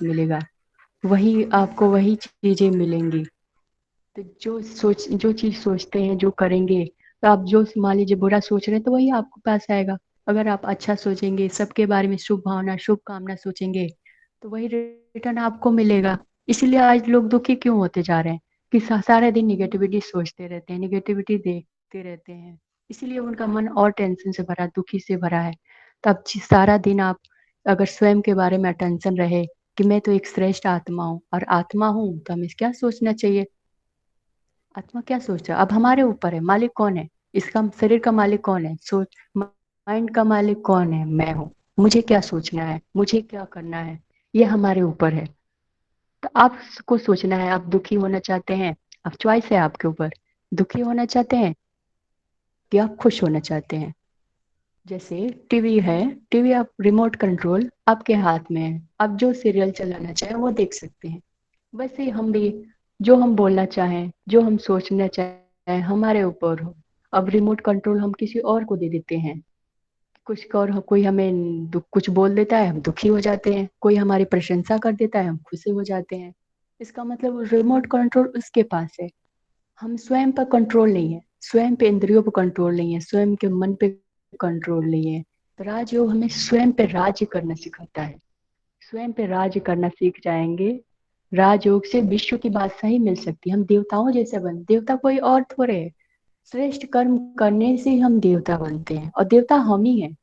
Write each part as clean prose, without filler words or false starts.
आभास मिलेगा, वही आपको वही चीजें मिलेंगी। तो जो चीज सोचते हैं, जो करेंगे, तो आप जो मान लीजिए बुरा सोच रहे हैं तो वही आपके पास आएगा। अगर आप अच्छा सोचेंगे, सबके बारे में शुभ भावना शुभ कामना सोचेंगे, तो वही रिटर्न आपको मिलेगा। इसीलिए आज लोग दुखी क्यों होते जा रहे हैं, कि सारा दिन निगेटिविटी सोचते रहते हैं, निगेटिविटी देखते रहते हैं। इसीलिए उनका मन और टेंशन से भरा, दुखी से भरा है। तब सारा दिन आप अगर स्वयं के बारे में टेंशन रहे कि मैं तो एक श्रेष्ठ आत्मा हूँ, और आत्मा हूँ तो हमें क्या सोचना चाहिए? आत्मा क्या सोच रहा है? अब हमारे ऊपर है, मालिक कौन है? इसका शरीर का मालिक कौन है? सोच माइंड का मालिक कौन है? मैं हूँ। मुझे क्या सोचना है, मुझे क्या करना है, ये हमारे ऊपर है। तो आपको सोचना है, आप दुखी होना चाहते हैं, अब चॉइस है आपके ऊपर। दुखी होना चाहते हैं कि आप खुश होना चाहते हैं? जैसे टीवी है, टीवी आप रिमोट कंट्रोल आपके हाथ में है, आप जो सीरियल चलाना चाहें वो देख सकते हैं। वैसे ही हम भी, जो हम बोलना चाहें, जो हम सोचना चाहें, हमारे ऊपर हो। अब रिमोट कंट्रोल हम किसी और को दे देते हैं, कुछ और कोई हमें कुछ बोल देता है, हम दुखी हो जाते हैं, कोई हमारी प्रशंसा कर देता है, हम खुशी हो जाते हैं। इसका मतलब रिमोट कंट्रोल उसके पास है। हम स्वयं पर कंट्रोल नहीं है, स्वयं पे इंद्रियों पर कंट्रोल नहीं है, स्वयं के मन पे कंट्रोल नहीं है। तो राजयोग हमें स्वयं पे राज्य करना सिखाता है। स्वयं पे राज्य करना सीख जाएंगे, राजयोग से विश्व की बादशाही मिल सकती है। हम देवताओं जैसे बन, देवता कोई और थोड़े है। श्रेष्ठ कर्म करने से ही हम देवता बनते हैं, और देवता हम ही हैं।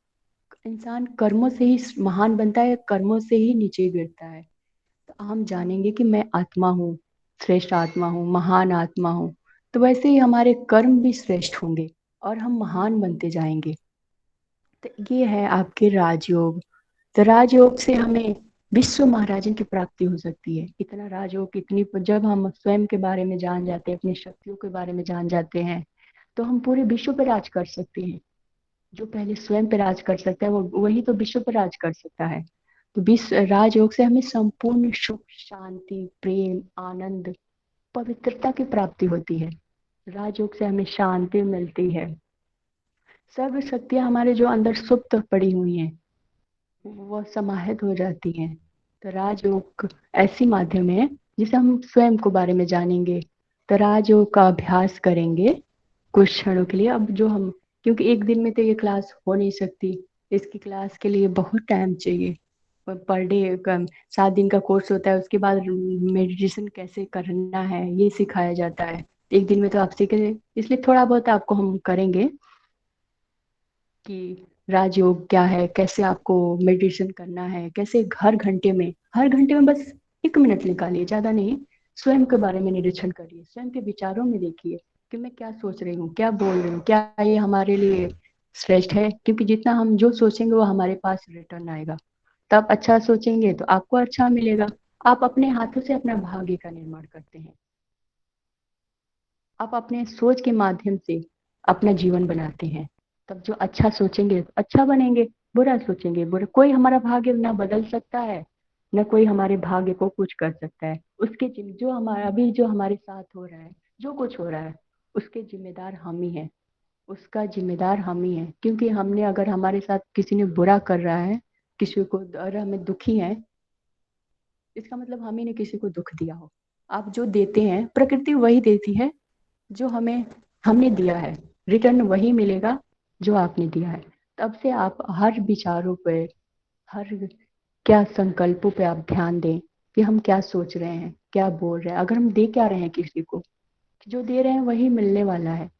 इंसान कर्मों से ही महान बनता है, कर्मों से ही नीचे गिरता है। तो हम जानेंगे कि मैं आत्मा हूँ, श्रेष्ठ आत्मा हूँ, महान आत्मा हूँ। तो वैसे ही हमारे कर्म भी श्रेष्ठ होंगे, और हम महान बनते जाएंगे। तो ये है आपके राजयोग। तो राजयोग से हमें विश्व महाराजन की प्राप्ति हो सकती है। इतना राजयोग, इतनी जब हम स्वयं के बारे में जान जाते हैं, अपनी शक्तियों के बारे में जान जाते हैं, तो हम पूरे विश्व पर राज कर सकते हैं। जो पहले स्वयं पर राज कर सकता है, वो वही तो विश्व पर राज कर सकता है। तो विश्व राजयोग से हमें संपूर्ण सुख, शांति, प्रेम, आनंद, पवित्रता की प्राप्ति होती है। राजयोग से हमें शांति मिलती है। सर्व शक्तियां हमारे जो अंदर सुप्त पड़ी हुई हैं, वो समाहित हो जाती हैं। तो राजयोग ऐसी माध्यम है जिसे हम स्वयं को बारे में जानेंगे। तो राजयोग का अभ्यास करेंगे कुछ क्षणों के लिए। अब जो हम, क्योंकि एक दिन में तो ये क्लास हो नहीं सकती, इसकी क्लास के लिए बहुत टाइम चाहिए। पर डे 7 दिन का कोर्स होता है, उसके बाद मेडिटेशन कैसे करना है ये सिखाया जाता है। एक दिन में तो आप सीखे, इसलिए थोड़ा बहुत आपको हम करेंगे कि राजयोग क्या है, कैसे आपको मेडिटेशन करना है, कैसे हर घंटे में बस 1 मिनट निकालिए, ज्यादा नहीं। स्वयं के बारे में निरीक्षण करिए, स्वयं के विचारों में देखिए कि मैं क्या सोच रही हूँ, क्या बोल रही हूँ, क्या ये हमारे लिए श्रेष्ठ है। क्योंकि जितना हम जो सोचेंगे वो हमारे पास रिटर्न आएगा। तब अच्छा सोचेंगे तो आपको अच्छा मिलेगा। आप अपने हाथों से अपना भाग्य का निर्माण करते हैं। आप अपने सोच के माध्यम से अपना जीवन बनाते हैं। तब जो अच्छा सोचेंगे तो अच्छा बनेंगे, बुरा सोचेंगे बुरा। कोई हमारा भाग्य ना बदल सकता है, न कोई हमारे भाग्य को कुछ कर सकता है। उसके जो हमारा अभी जो हमारे साथ हो रहा है, जो कुछ हो रहा है, उसके जिम्मेदार हम ही हैं। उसका जिम्मेदार हम ही हैं। क्योंकि हमने, अगर हमारे साथ किसी ने बुरा कर रहा है, किसी को, और हमें दुखी है, इसका मतलब हम ही ने किसी को दुख दिया हो। आप जो देते हैं, प्रकृति वही देती है जो हमें हमने दिया है। रिटर्न वही मिलेगा जो आपने दिया है। तब से आप हर विचारों पे, हर क्या संकल्पों पे आप ध्यान दें कि हम क्या सोच रहे हैं, क्या बोल रहे हैं। अगर हम दे क्या रहे हैं किसी को, जो दे रहे हैं वही मिलने वाला है।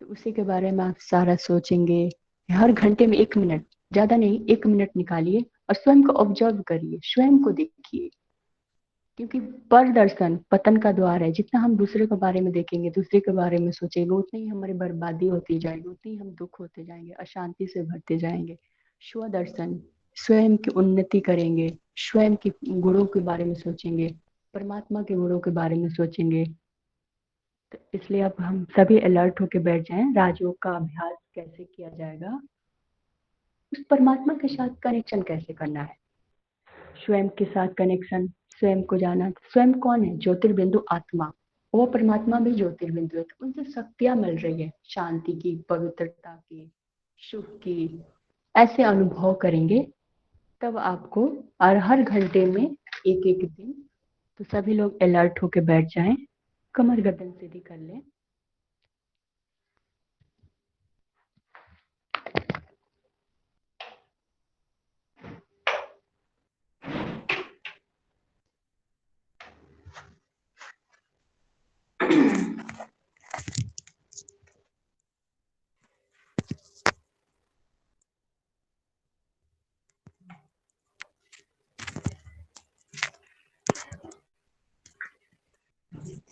तो उसी के बारे में आप सारा सोचेंगे। हर घंटे में 1 मिनट, ज्यादा नहीं, 1 मिनट निकालिए और स्वयं को ऑब्जर्व करिए, स्वयं को देखिए। क्योंकि पर दर्शन पतन का द्वार है। जितना हम दूसरे के बारे में देखेंगे, दूसरे के बारे में सोचेंगे, उतनी ही हमारी बर्बादी होती जाएगी, उतनी ही हम दुख होते जाएंगे, अशांति से भरते जाएंगे। स्वदर्शन, स्वयं की उन्नति करेंगे, स्वयं के गुणों के बारे में सोचेंगे, परमात्मा के गुणों के बारे में सोचेंगे। तो इसलिए अब हम सभी अलर्ट होके बैठ जाएं, राजयोग का अभ्यास कैसे किया जाएगा, उस परमात्मा के साथ कनेक्शन कैसे करना है, स्वयं के साथ कनेक्शन, स्वयं को जाना। स्वयं कौन है? ज्योतिर्बिंदु आत्मा। वो परमात्मा भी ज्योतिर्बिंदु है। तो उनसे शक्तियां मिल रही है, शांति की, पवित्रता की, सुख की। ऐसे अनुभव करेंगे, तब आपको, और हर घंटे में एक एक दिन। तो सभी लोग अलर्ट होके बैठ जाएं, कमर गर्दन सीधी कर लें।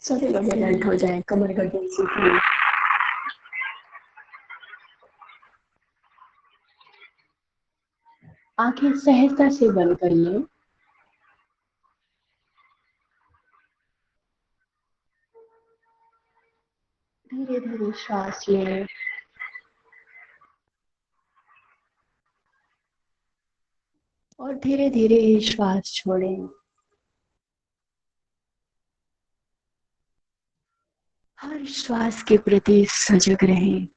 सभी लोग अलर्ट हो जाएं, कमर गर्दन सीधी। आंखें सहजता से बंद कर लें। धीरे धीरे श्वास लें और धीरे धीरे श्वास छोड़ें। हर श्वास के प्रति सजग रहें।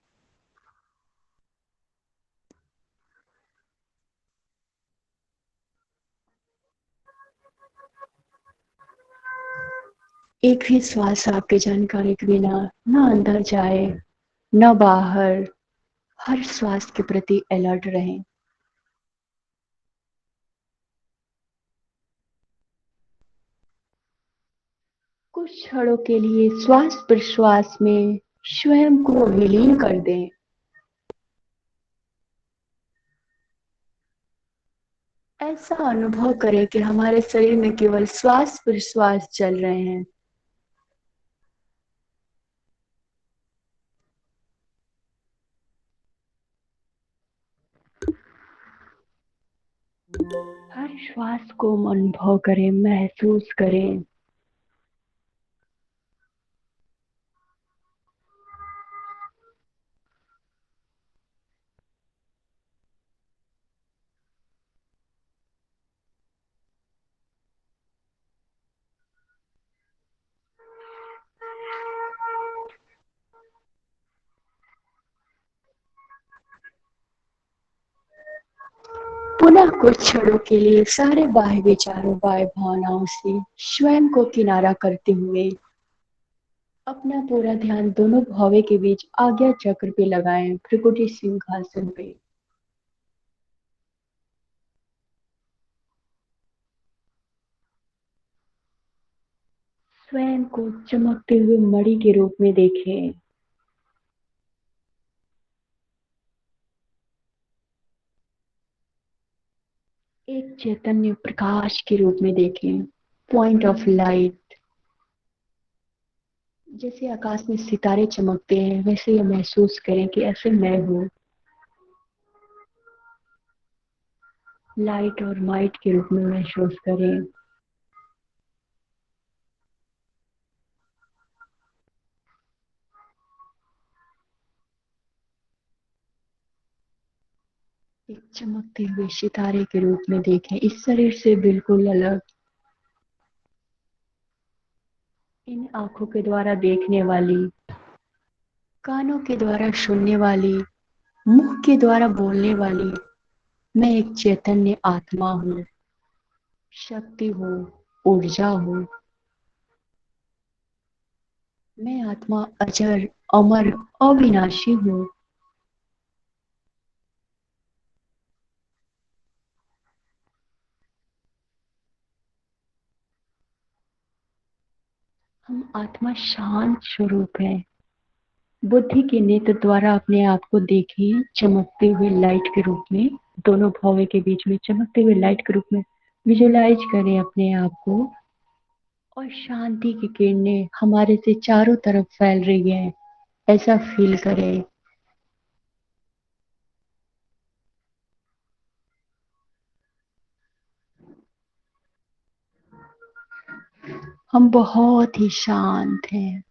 एक भी श्वास आपके जानकारी के बिना ना अंदर जाए न बाहर। हर श्वास के प्रति अलर्ट रहें। कुछ क्षणों के लिए श्वास प्रश्वास में स्वयं को विलीन कर दें। ऐसा अनुभव करें कि हमारे शरीर में केवल श्वास प्रश्वास चल रहे हैं। हर श्वास को अनुभव करें, महसूस करें। पुनः कुछ क्षणों के लिए सारे बाह्य विचारों, बाह्य भावनाओं से स्वयं को किनारा करते हुए अपना पूरा ध्यान दोनों भौवे के बीच आज्ञा चक्र पे लगाएं, भृकुटी सिंहासन पे। स्वयं को चमकते हुए मणि के रूप में देखें। एक चैतन्य प्रकाश के रूप में देखें, पॉइंट ऑफ लाइट। जैसे आकाश में सितारे चमकते हैं वैसे ये महसूस करें कि ऐसे मैं हूँ। लाइट और माइट के रूप में महसूस करें। एक चमकते हुए सितारे के रूप में देखें, इस शरीर से बिल्कुल अलग। इन आंखों के द्वारा देखने वाली, कानों के द्वारा सुनने वाली, मुंह के द्वारा बोलने वाली मैं एक चैतन्य आत्मा हूँ, शक्ति हूँ, ऊर्जा हूँ। मैं आत्मा अजर, अमर, अविनाशी हूँ। हम आत्मा शांत स्वरूप है। बुद्धि के नेत्र द्वारा अपने आप को देखिए चमकते हुए लाइट के रूप में, दोनों भौवे के बीच में चमकते हुए लाइट के रूप में विजुलाइज करें अपने आप को। और शांति की किरणें हमारे से चारों तरफ फैल रही है, ऐसा फील करें। हम बहुत ही शांत हैं।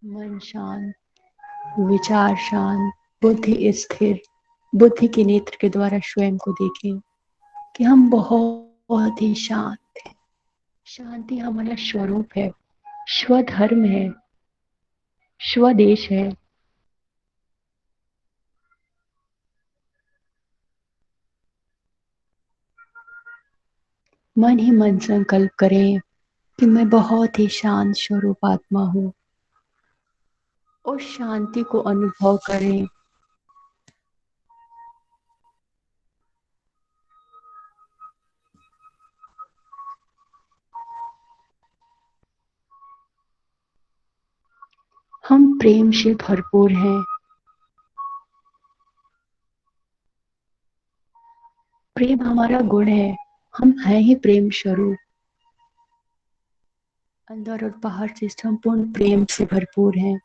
मन शांत, विचार शांत, बुद्धि स्थिर। बुद्धि के नेत्र के द्वारा स्वयं को देखें कि हम बहुत ही शांत हैं। शांति हमारा स्वरूप है, स्वधर्म है, स्वदेश है। मन ही मन संकल्प करें कि मैं बहुत ही शांत स्वरूप आत्मा हूँ और शांति को अनुभव करें। हम प्रेम से भरपूर हैं। प्रेम हमारा गुण है। हम हैं ही प्रेम स्वरूप। अंदर और बाहर से संपूर्ण प्रेम से भरपूर हैं।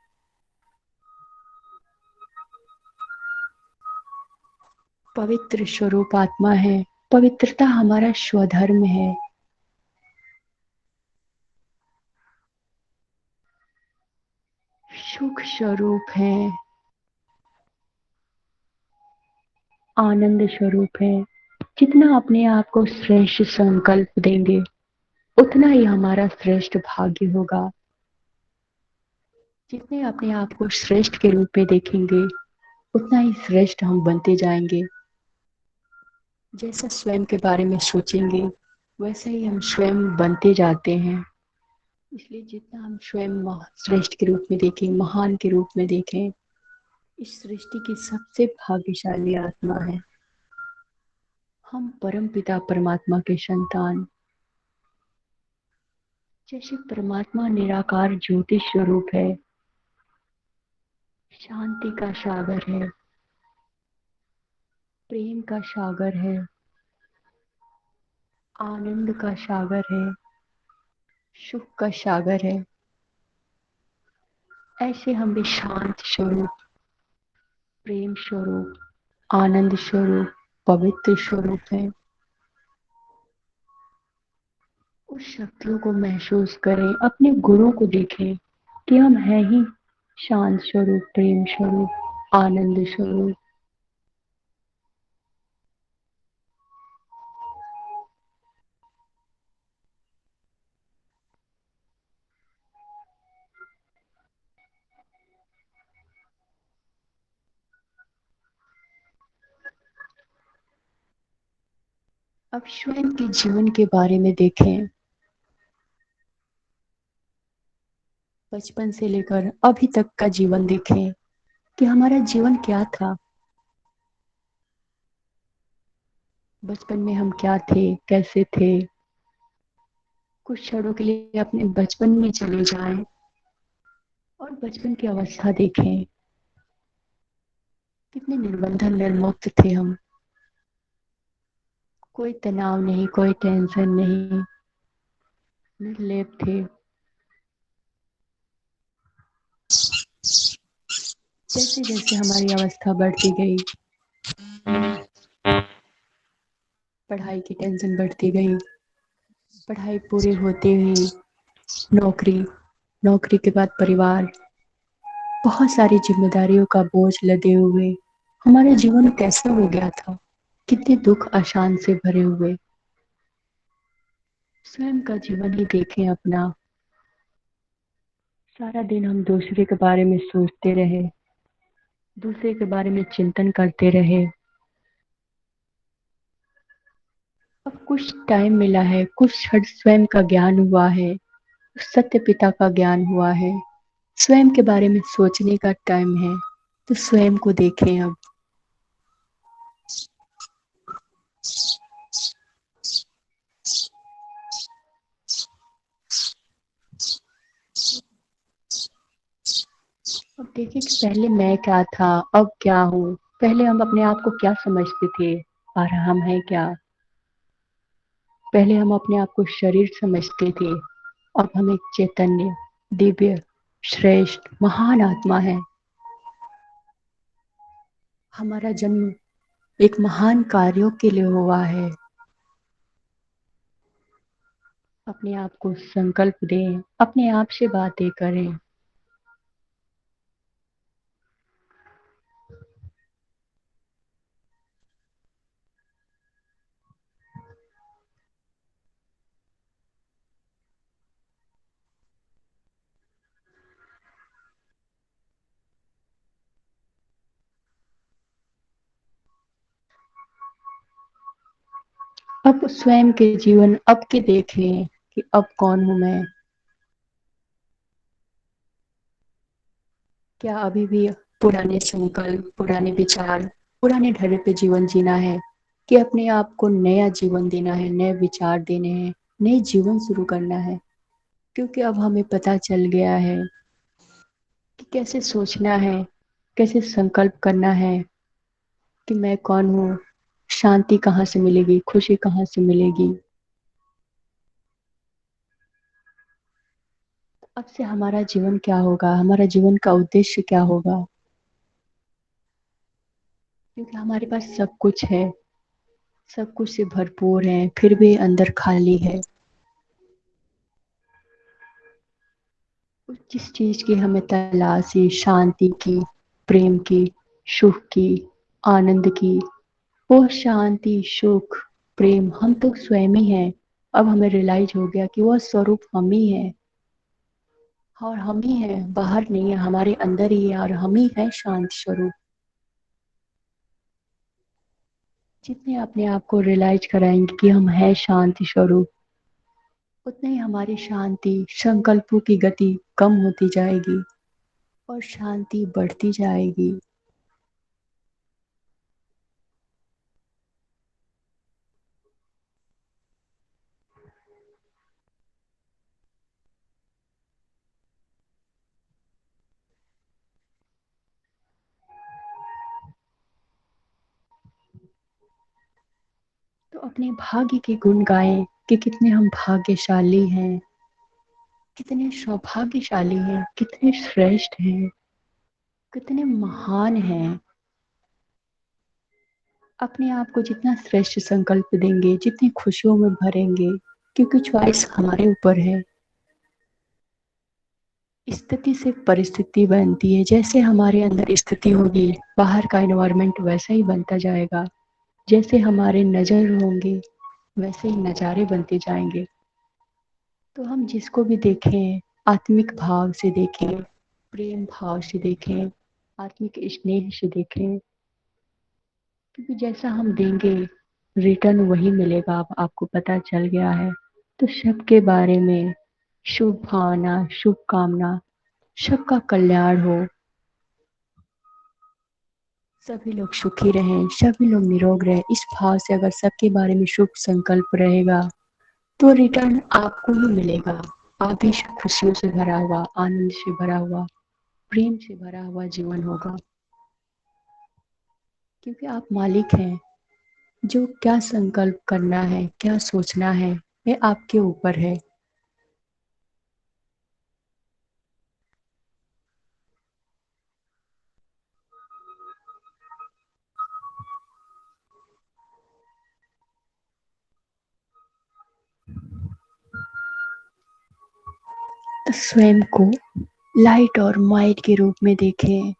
पवित्र स्वरूप आत्मा है। पवित्रता हमारा स्वधर्म है। सुख स्वरूप है। आनंद स्वरूप है। जितना अपने आप को श्रेष्ठ संकल्प देंगे उतना ही हमारा श्रेष्ठ भाग्य होगा। जितने अपने आप को श्रेष्ठ के रूप में देखेंगे उतना ही श्रेष्ठ हम बनते जाएंगे। जैसा स्वयं के बारे में सोचेंगे वैसे ही हम स्वयं बनते जाते हैं। इसलिए जितना हम स्वयं श्रेष्ठ के रूप में देखें, महान के रूप में देखें, इस सृष्टि की सबसे भाग्यशाली आत्मा है। हम परम पिता परमात्मा के संतान। जैसे परमात्मा निराकार ज्योति स्वरूप है, शांति का सागर है, प्रेम का सागर है, आनंद का सागर है, सुख का सागर है, ऐसे हम भी शांत स्वरूप, प्रेम स्वरूप, आनंद स्वरूप, पवित्र स्वरूप है। उस शक्तियों को महसूस करें, अपने गुरु को देखें कि हम हैं ही शांत स्वरूप, प्रेम स्वरूप, आनंद स्वरूप। अब स्वयं के जीवन के बारे में देखें। बचपन से लेकर अभी तक का जीवन देखें कि हमारा जीवन क्या था। बचपन में हम क्या थे, कैसे थे। कुछ क्षणों के लिए अपने बचपन में चले जाएं और बचपन की अवस्था देखें। कितने निर्बंधन निर्मुक्त थे हम। कोई तनाव नहीं, कोई टेंशन नहीं, निर्लेप थे। जैसे जैसे हमारी अवस्था बढ़ती गई, पढ़ाई की टेंशन बढ़ती गई। पढ़ाई पूरी होते ही नौकरी, नौकरी के बाद परिवार, बहुत सारी जिम्मेदारियों का बोझ लदे हुए हमारा जीवन कैसा हो गया था। कितने दुख अशांत से भरे हुए। स्वयं का जीवन ही देखें अपना। सारा दिन हम दूसरे के बारे में सोचते रहे, दूसरे के बारे में चिंतन करते रहे। अब कुछ टाइम मिला है, कुछ क्षण स्वयं का ज्ञान हुआ है, सत्य पिता का ज्ञान हुआ है, स्वयं के बारे में सोचने का टाइम है। तो स्वयं को देखें अब। अब देखिए कि पहले मैं क्या था, अब क्या हूँ। पहले हम अपने आप को क्या समझते थे और हम हैं क्या। पहले हम अपने आप को शरीर समझते थे, अब हम एक चैतन्य, दिव्य, श्रेष्ठ, महान आत्मा है। हमारा जन्म एक महान कार्यों के लिए हुआ है। अपने आप को संकल्प दें, अपने आप से बातें करें। अब स्वयं के जीवन अब के देखें कि अब कौन हूं मैं। क्या अभी भी पुराने संकल्प, पुराने विचार, पुराने ढर्रे पे जीवन जीना है, कि अपने आप को नया जीवन देना है, नए विचार देने हैं, नए जीवन शुरू करना है। क्योंकि अब हमें पता चल गया है कि कैसे सोचना है, कैसे संकल्प करना है कि मैं कौन हूँ, शांति कहाँ से मिलेगी, खुशी कहाँ से मिलेगी। अब से हमारा जीवन क्या होगा, हमारा जीवन का उद्देश्य क्या होगा। क्योंकि हमारे पास सब कुछ है, सब कुछ से भरपूर है, फिर भी अंदर खाली है। जिस चीज की हमें तलाश है, शांति की, प्रेम की, सुख की, आनंद की, वो शांति, सुख, प्रेम हम तो स्वयं ही हैं। अब हमें रियलाइज हो गया कि वह स्वरूप हम ही है, और हम ही हैं, बाहर नहीं है, हमारे अंदर ही है, और हम ही है शांत स्वरूप। जितने अपने आप को रियलाइज कराएंगे कि हम हैं शांति स्वरूप, उतने ही हमारी शांति, संकल्पों की गति कम होती जाएगी और शांति बढ़ती जाएगी। तो अपने भाग्य के गुण गाएं कि कितने हम भाग्यशाली हैं, कितने सौभाग्यशाली हैं, कितने श्रेष्ठ हैं, कितने महान हैं। अपने आप को जितना श्रेष्ठ संकल्प देंगे, जितनी खुशियों में भरेंगे, क्योंकि चॉइस हमारे ऊपर है। स्थिति से परिस्थिति बनती है, जैसे हमारे अंदर स्थिति होगी, बाहर का एनवायरनमेंट वैसा ही बनता जाएगा। जैसे हमारे नजर होंगे, वैसे ही नज़ारे बनते जाएंगे। तो हम जिसको भी देखें, आत्मिक भाव से देखें, प्रेम भाव से देखें, आत्मिक स्नेह से देखें, क्योंकि जैसा हम देंगे, रिटर्न वही मिलेगा। अब आपको पता चल गया है। तो सबके बारे में शुभ भावना, शुभ कामना, सबका कल्याण हो, सभी लोग सुखी रहें, सभी लोग निरोग रहें, इस भाव से अगर सबके बारे में शुभ संकल्प रहेगा, तो रिटर्न आपको ही मिलेगा। आप भी खुशियों से भरा हुआ, आनंद से भरा हुआ, प्रेम से भरा हुआ जीवन होगा। क्योंकि आप मालिक हैं। जो क्या संकल्प करना है, क्या सोचना है, ये आपके ऊपर है। तो स्वयं को लाइट और माइट के रूप में देखें।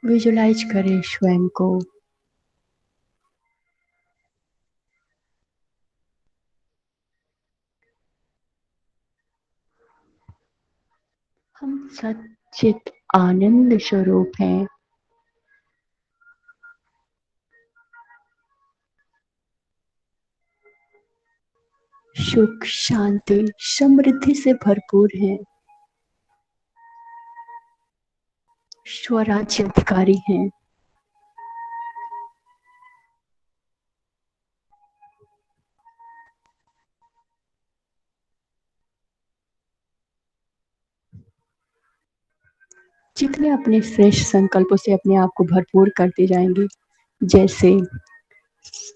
विजुलाइज करें स्वयं को। हम सच्चित आनंद स्वरूप हैं। सुख, शांति, समृद्धि से भरपूर हैं। स्वराज्य अधिकारी हैं। जितने अपने श्रेष्ठ संकल्पों से अपने आप को भरपूर करते जाएंगे, जैसे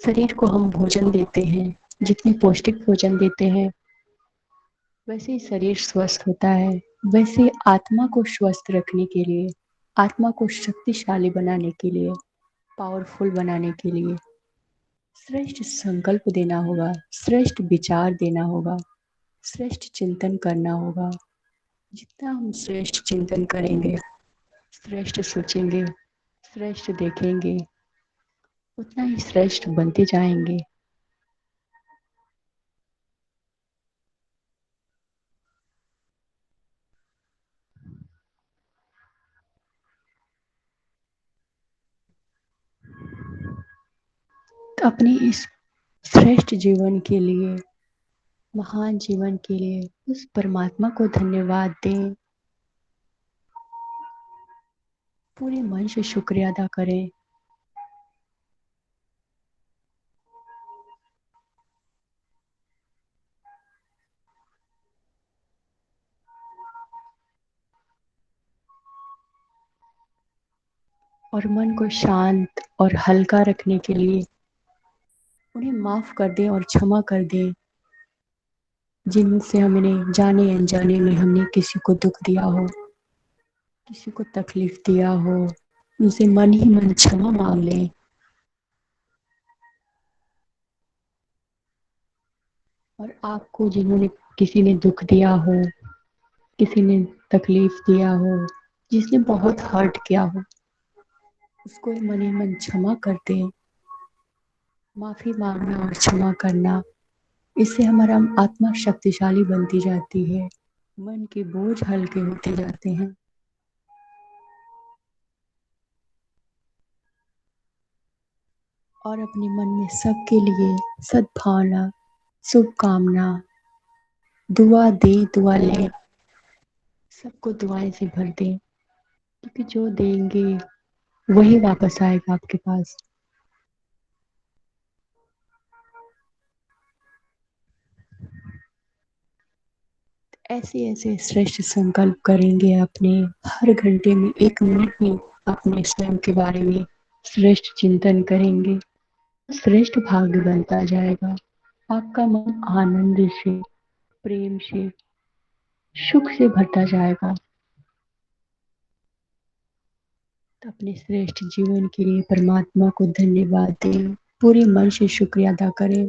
शरीर को हम भोजन देते हैं, जितने पौष्टिक भोजन देते हैं, वैसे ही शरीर स्वस्थ होता है। वैसे ही आत्मा को स्वस्थ रखने के लिए, आत्मा को शक्तिशाली बनाने के लिए, पावरफुल बनाने के लिए श्रेष्ठ संकल्प देना होगा, श्रेष्ठ विचार देना होगा, श्रेष्ठ चिंतन करना होगा। जितना हम श्रेष्ठ चिंतन करेंगे, श्रेष्ठ सोचेंगे, श्रेष्ठ देखेंगे, उतना ही श्रेष्ठ बनते जाएंगे। तो अपने इस श्रेष्ठ जीवन के लिए, महान जीवन के लिए उस परमात्मा को धन्यवाद दें, पूरे मन से शुक्रिया अदा करें। और मन को शांत और हल्का रखने के लिए उन्हें माफ कर दें और क्षमा कर दें, जिनसे हमने जाने अनजाने में हमने किसी को दुख दिया हो, किसी को तकलीफ दिया हो, उनसे मन ही मन क्षमा मांग लें। और आपको जिन्होंने किसी ने दुख दिया हो, किसी ने तकलीफ दिया हो, जिसने बहुत हर्ट किया हो, उसको मन ही मन क्षमा कर दें। माफी मांगना और क्षमा करना, इससे हमारा आत्मा शक्तिशाली बनती जाती है, मन के बोझ हल्के होते जाते हैं। और अपने मन में सबके लिए सद्भावना, शुभकामना, दुआ दे, दुआ ले, सबको दुआएं से भर दें, क्योंकि जो देंगे वही वापस आएगा आपके पास। ऐसे ऐसे श्रेष्ठ संकल्प करेंगे अपने, हर घंटे में 1 मिनट में अपने स्वयं के बारे में श्रेष्ठ चिंतन करेंगे, श्रेष्ठ भाग्य बनता जाएगा। आपका मन आनंद से, प्रेम से, सुख से भरता जाएगा। तो अपने श्रेष्ठ जीवन के लिए परमात्मा को धन्यवाद दें, पूरे मन से शुक्रिया अदा करें,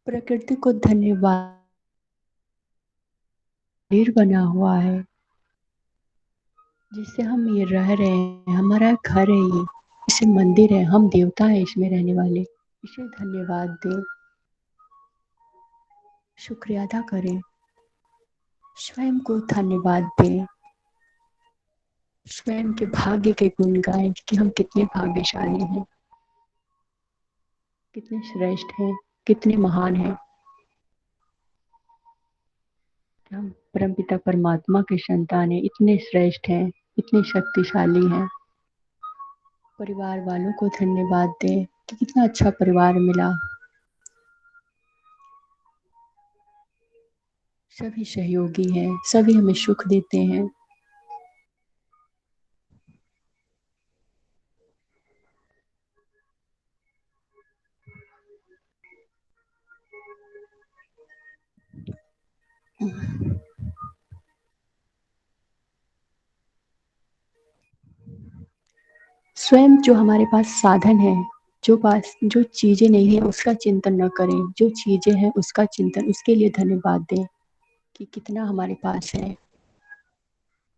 प्रकृति को धन्यवाद बना हुआ है, जिससे हम ये रह रहे हैं, हमारा घर है ये, इसे मंदिर है, हम देवता हैं इसमें रहने वाले, इसे धन्यवाद दें, शुक्रिया अदा करें, स्वयं को धन्यवाद दें, स्वयं के भाग्य के गुण गाएं कि हम कितने भाग्यशाली हैं, कितने श्रेष्ठ हैं, कितने महान हैं। हम परमपिता परमात्मा के संतान हैं, इतने श्रेष्ठ हैं, इतने शक्तिशाली हैं। परिवार वालों को धन्यवाद दें कि कितना अच्छा परिवार मिला, सभी सहयोगी हैं, सभी हमें सुख देते हैं। स्वयं जो हमारे पास साधन है, जो चीजें नहीं है उसका चिंतन न करें, जो चीजें हैं उसका चिंतन, उसके लिए धन्यवाद दें कि कितना हमारे पास है।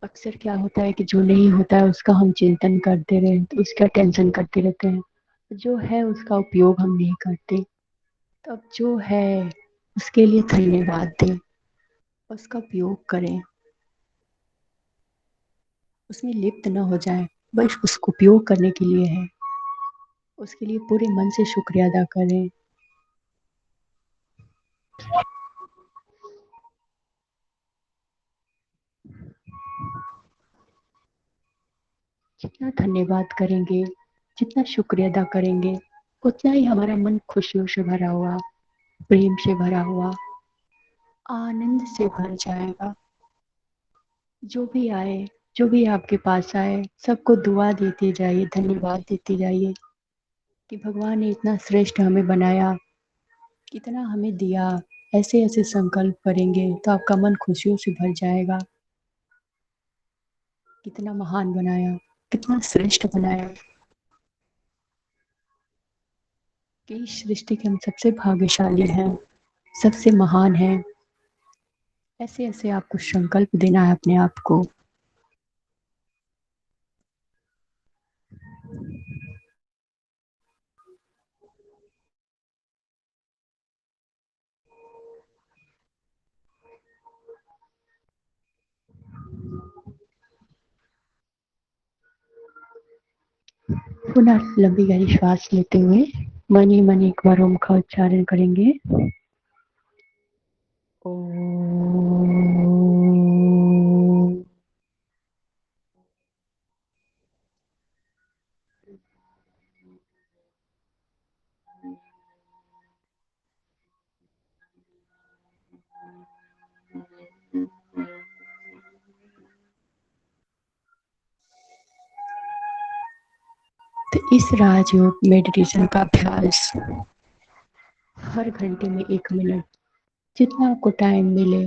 अक्सर क्या होता है कि जो नहीं होता है उसका हम चिंतन करते रहे, तो उसका टेंशन करते रहते हैं, जो है उसका उपयोग हम नहीं करते। तो अब जो है उसके लिए धन्यवाद दें, उसका उपयोग करें, उसमें लिप्त न हो जाए, बस उसको उपयोग करने के लिए है, उसके लिए पूरे मन से शुक्रिया अदा करें। जितना धन्यवाद करेंगे, जितना शुक्रिया अदा करेंगे, उतना ही हमारा मन खुशियों से भरा हुआ, प्रेम से भरा हुआ, आनंद से भर जाएगा। जो भी आए, जो भी आपके पास आए, सबको दुआ देते जाइए, धन्यवाद देते जाइए कि भगवान ने इतना श्रेष्ठ हमें बनाया, कितना हमें दिया। ऐसे ऐसे संकल्प करेंगे तो आपका मन खुशियों से भर जाएगा। कितना महान बनाया, कितना श्रेष्ठ बनाया, कि इस सृष्टि के हम सबसे भाग्यशाली हैं, सबसे महान हैं। ऐसे ऐसे आपको संकल्प देना है अपने आप को। पुनः लंबी गहरी श्वास लेते हुए मन ही मन एक बार ओम का उच्चारण करेंगे। ओम। तो इस राजयोग मेडिटेशन का अभ्यास हर घंटे में 1 मिनट, जितना आपको टाइम मिले,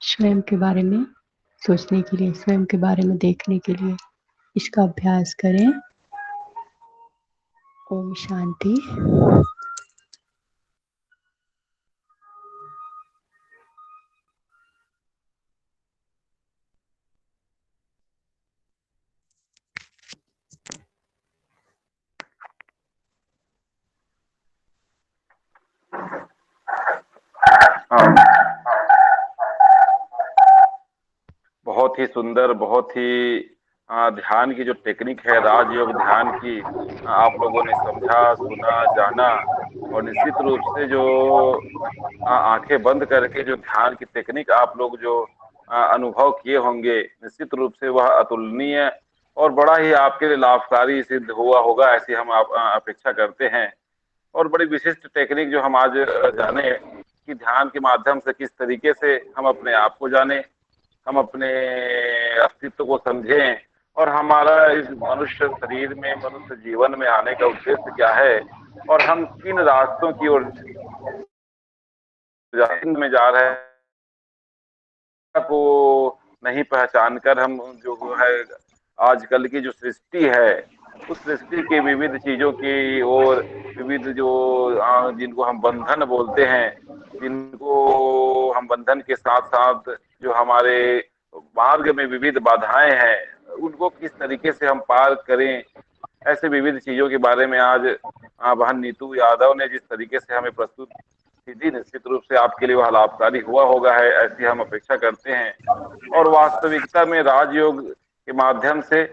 स्वयं के बारे में सोचने के लिए, स्वयं के बारे में देखने के लिए इसका अभ्यास करें। ओम शांति। हाँ, बहुत ही सुंदर, बहुत ही ध्यान की जो टेक्निक है, राजयोग ध्यान की, आप लोगों ने समझा, सुना, जाना। और निश्चित रूप से जो आंखें बंद करके जो ध्यान की टेक्निक आप लोग जो अनुभव किए होंगे, निश्चित रूप से वह अतुलनीय और बड़ा ही आपके लिए लाभकारी सिद्ध हुआ होगा, ऐसी हम अपेक्षा करते हैं। और बड़ी विशिष्ट टेक्निक जो हम आज जाने कि ध्यान के माध्यम से किस तरीके से हम अपने आप को जाने, हम अपने अस्तित्व को समझें, और हमारा इस मनुष्य शरीर में, मनुष्य जीवन में आने का उद्देश्य क्या है, और हम किन रास्तों की ओर में जा रहे हैं को नहीं पहचान कर हम जो है आजकल की जो सृष्टि है, उस सृष्टि के विविध चीजों की और विविध जो जिनको हम बंधन बोलते हैं, जिनको हम बंधन के साथ साथ जो हमारे मार्ग में विविध बाधाएं हैं, उनको किस तरीके से हम पार करें, ऐसे विविध चीजों के बारे में आज बहन नीतू यादव ने जिस तरीके से हमें प्रस्तुत की थी, निश्चित रूप से आपके लिए वह लाभकारी हुआ होगा है, ऐसी हम अपेक्षा करते हैं। और वास्तविकता में राजयोग के माध्यम से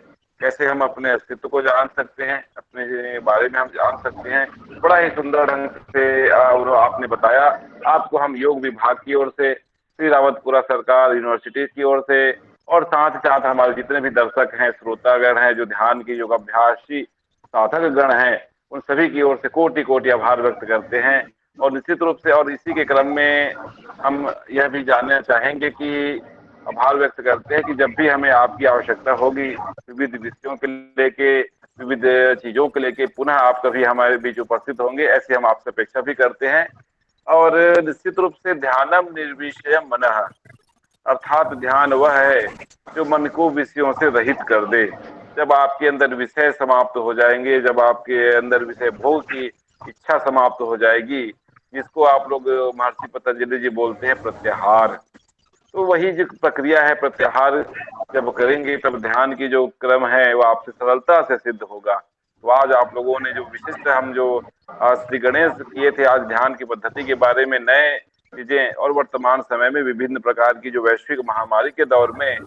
कैसे हम अपने अस्तित्व को जान सकते हैं, अपने बारे में हम जान सकते हैं, बड़ा ही सुंदर ढंग से आपने बताया। आपको हम योग विभाग की ओर से, श्री रावतपुरा सरकार यूनिवर्सिटी की ओर से, और साथ ही साथ हमारे जितने भी दर्शक हैं, श्रोतागण हैं, जो ध्यान की योगाभ्यासी साधक गण हैं, उन सभी की ओर से कोटि कोटि आभार व्यक्त करते हैं। और निश्चित रूप से और इसी के क्रम में हम यह भी जानना चाहेंगे कि आभार व्यक्त करते हैं कि जब भी हमें आपकी आवश्यकता होगी विविध विषयों के लेके, विविध चीजों के लेके, पुनः आप कभी हमारे बीच उपस्थित होंगे, ऐसी हम आपसे अपेक्षा भी करते हैं। और निश्चित रूप से ध्यानम निर्विषयम मनः, अर्थात ध्यान वह है जो मन को विषयों से रहित कर दे। जब आपके अंदर विषय समाप्त हो जाएंगे, जब आपके अंदर विषय भोग की इच्छा समाप्त हो जाएगी, जिसको आप लोग महर्षि पतंजलि जी बोलते हैं प्रत्याहार, तो वही जो प्रक्रिया है प्रत्याहार जब करेंगे, तब ध्यान की जो क्रम है वो आपसे सरलता से सिद्ध होगा। तो आज आप लोगों ने जो विशिष्ट हम जो श्री गणेश किए थे आज ध्यान की पद्धति के बारे में, नए चीजें, और वर्तमान समय में विभिन्न प्रकार की जो वैश्विक महामारी के दौर में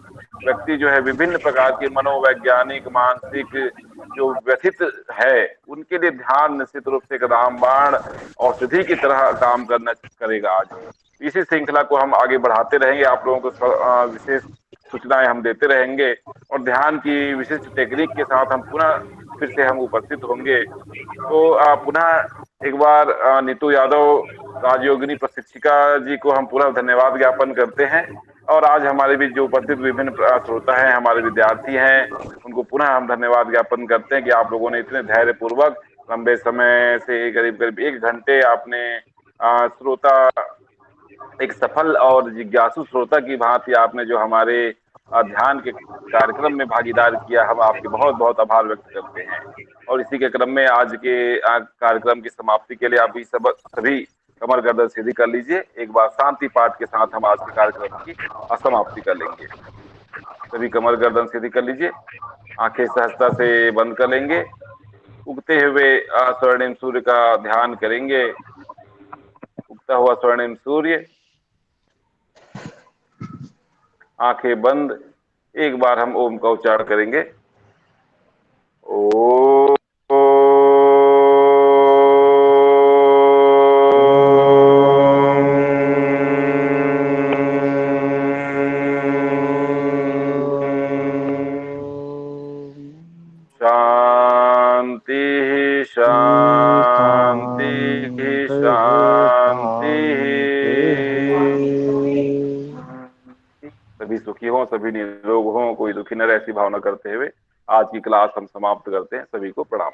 व्यक्ति जो है विभिन्न प्रकार की मनोवैज्ञानिक, मानसिक जो व्यथित है, उनके लिए ध्यान निश्चित रूप से एक रामबाण औषधि की तरह काम करना करेगा। आज इसी श्रृंखला को हम आगे बढ़ाते रहेंगे, आप लोगों को विशेष सूचनाएं हम देते रहेंगे, और ध्यान की विशिष्ट टेक्निक के साथ हम पुनः फिर से हम उपस्थित होंगे। तो पुनः एक बार नीतू यादव राजयोगिनी प्रशिक्षिका जी को हम पूरा धन्यवाद ज्ञापन करते हैं। और आज हमारे बीच जो उपस्थित विभिन्न श्रोता हैं, हमारे विद्यार्थी हैं, उनको पुनः हम धन्यवाद ज्ञापन करते हैं कि आप लोगों ने इतने धैर्य पूर्वक लंबे समय से करीब करीब 1 घंटे आपने श्रोता, एक सफल और जिज्ञासु श्रोता की भांति आपने जो हमारे ध्यान के कार्यक्रम में भागीदार किया, हम आपके बहुत बहुत आभार व्यक्त करते हैं। और इसी के क्रम में आज के कार्यक्रम की समाप्ति के लिए आप भी सभी कमर गर्दन सीधी कर लीजिए। एक बार शांति पाठ के साथ हम आज के कार्यक्रम की समाप्ति कर लेंगे। सभी कमर गर्दन सीधी कर लीजिए, आंखें सहजता से बंद कर लेंगे, उगते हुए स्वर्णिम सूर्य का ध्यान करेंगे। उगता हुआ स्वर्णिम सूर्य, आंखें बंद, एक बार हम ओम का उच्चारण करेंगे। ओ शांति शांति। सभी सुखी हों, सभी निरोग हों, कोई दुखी न रहे, ऐसी भावना करते हुए आज की क्लास हम समाप्त करते हैं। सभी को प्रणाम।